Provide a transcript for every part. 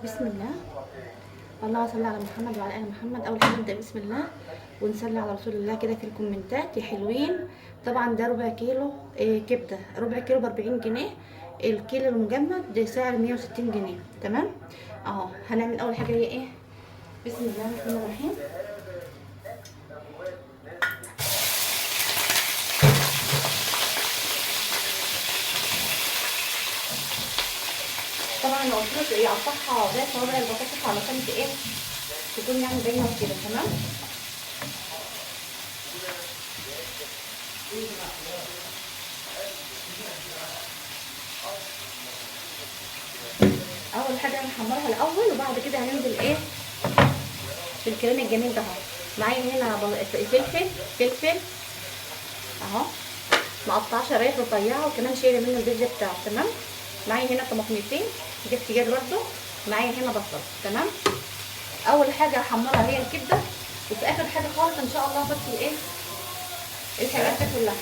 بسم الله. اللهم صل على محمد وعلى ال محمد. اول حاجه نبدا بسم الله ونصلي على رسول الله كده في الكومنتات يا حلوين. طبعا ده ربع كيلو كبده، ربع كيلو ب 40 جنيه. الكيلو المجمد ده سعر 160 جنيه. تمام اهو. هنعمل اول حاجه هي ايه؟ بسم الله الرحمن الرحيم. طبعا انا قلت لك اقطعها زي صوابع البطاطس علشان ايه تكون يعني باينه كده. تمام. اول حاجه هنحمرها الاول وبعد كده هننزل ايه في الكلام الجميل ده اهو. معايا هنا فلفل اهو مقطعه شرايح رفيعه وكمان شايله منه البذر بتاعه. تمام. معايا هنا طماطميتين جبت جاد برده. معايا هنا بصل. تمام. اول حاجه هحمرها هي الكبده، وفي اخر حاجه خالص ان شاء الله احط الايه الحاجات دي كلها،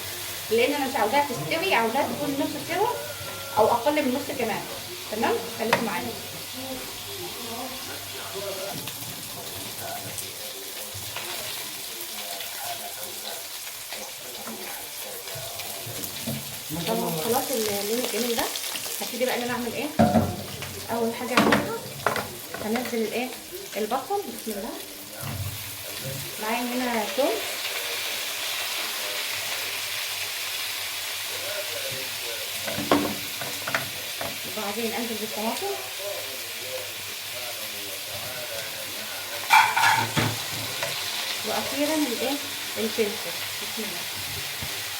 لان انا مش عاوزاها تستوي، عاوزاها تكون نص سوا او اقل من نص كمان. تمام. خليكم معايا. طبعا خلاص اللون الجميل ده هبتدي بقى ان انا اعمل ايه. اول حاجه اعملها هنزل الايه البصل. بسم الله. معايا هنا توم، وبعدين انزل بالطماطم، واخيرا الايه الفلفل. بسم الله.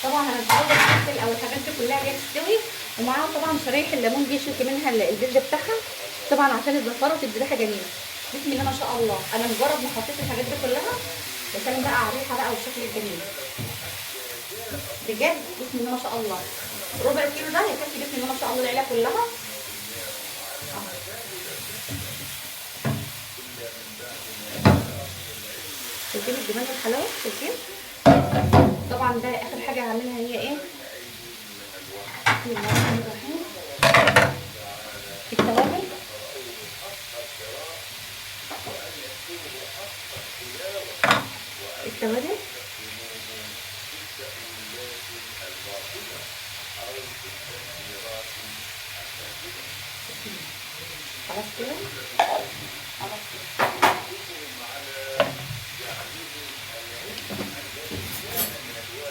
طبعا انا مش عاوزه الفلفل او الحاجات دي كلها اللي تستوي، ومعاها طبعا شرايح الليمون دي شلت منها البذر بتاعها طبعا عشان الزفاره وتدي ريحه جميله. بسم الله ما شاء الله. انا مجرد ما حطيت الحاجات دي كلها بسلم بقى على الريحه بقى والشكل الجميل بجد. بسم الله ما شاء الله. ربع كيلو ده يكفي بسم الله ما شاء الله العيله كلها. شايفين الجمال والحلاوه؟ شايفين؟ طبعا ده اخر حاجه هعملها هي ايه؟ بسم الله الرحمن الرحيم. التوابل. التوابل خلاص كده. خلاص كده.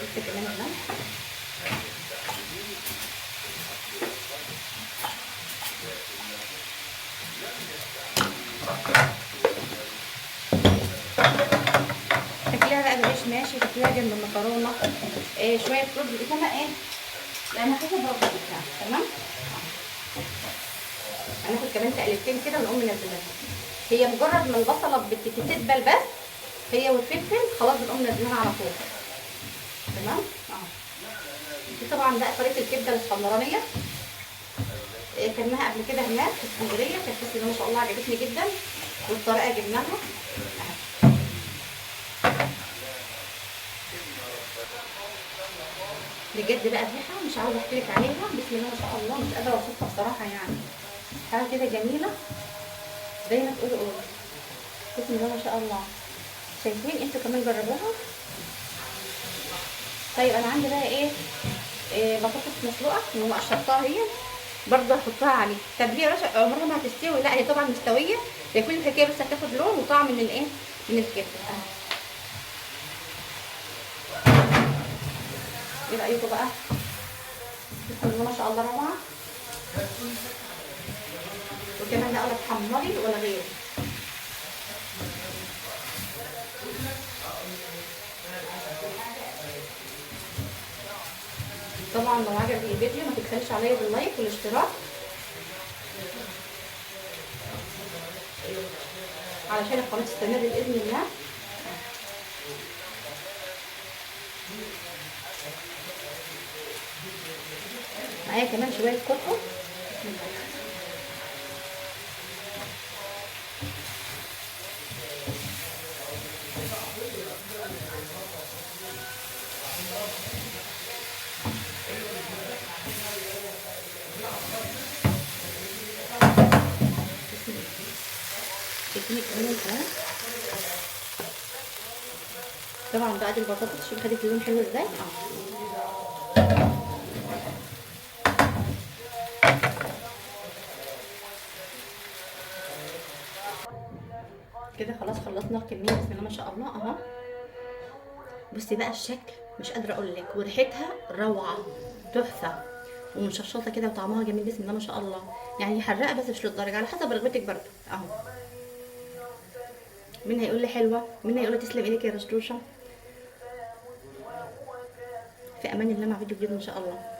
بس كمان الملح. تاكليها بقى بعيش ماشي، تاكليها جنب المكرونه شويه رز كده ايه لان حسب رغبتك يعني. تمام. هناخد كمان تقلبتين كده ونقوم منزلها. هي مجرد ما البصله بتدبل بس هي والفلفل خلاص بنقوم منزلها على طول. تمام اهو. دي طبعا بقى طريقه الكبده الاسكندرانيه. كلناها قبل كده هناك في اسكندريه، كانت بس ما شاء الله عجبتني جدا والطريقه جبناها. بجد بقى الريحه مش عاوزه احكي لك عليها. بسم الله ما شاء الله مش قادره اوصفها بصراحه يعني. حاجه كده جميله زي ما تقولوا قولوا. بسم الله ما شاء الله. شايفين؟ انتوا كمان جربوها. طيب انا عندي بقى ايه بطاطس مسلوقه وقشرتها هي برضه هحطها عليه. طب ليه يا رشا عمرها ما هتستوي؟ لا هي طبعا مستويه، هي كل الحكايه بس هتاخد لون وطعم من الايه من الكبده. ايه رايكم بقى؟ بسم الله ما شاء الله روعه. وكمان لا ولا تحمري ولا غيره. طبعا لو عجبك الفيديو ما تبخلش عليا باللايك والاشتراك علشان القناه تستمر باذن الله. معايا كمان شويه كركم. شايفين كمان الكلام. طبعا بقى دي البطاطس، شوف خدت اللون حلو ازاي. كده خلاص خلصنا الكميه، بسم الله ما شاء الله اهو. بصي بقى الشكل مش قادره اقول لك، وريحتها روعه تحفه، ومشطشطه كده وطعمها جميل بسم الله ما شاء الله. يعني حراقه بس مش للدرجه، على حسب رغبتك برضه اهو. مين هيقول لي حلوه، مين هيقول لي تسلم ايدك يا رشدوشه. في امان الله، مع فيديو جديد ان شاء الله.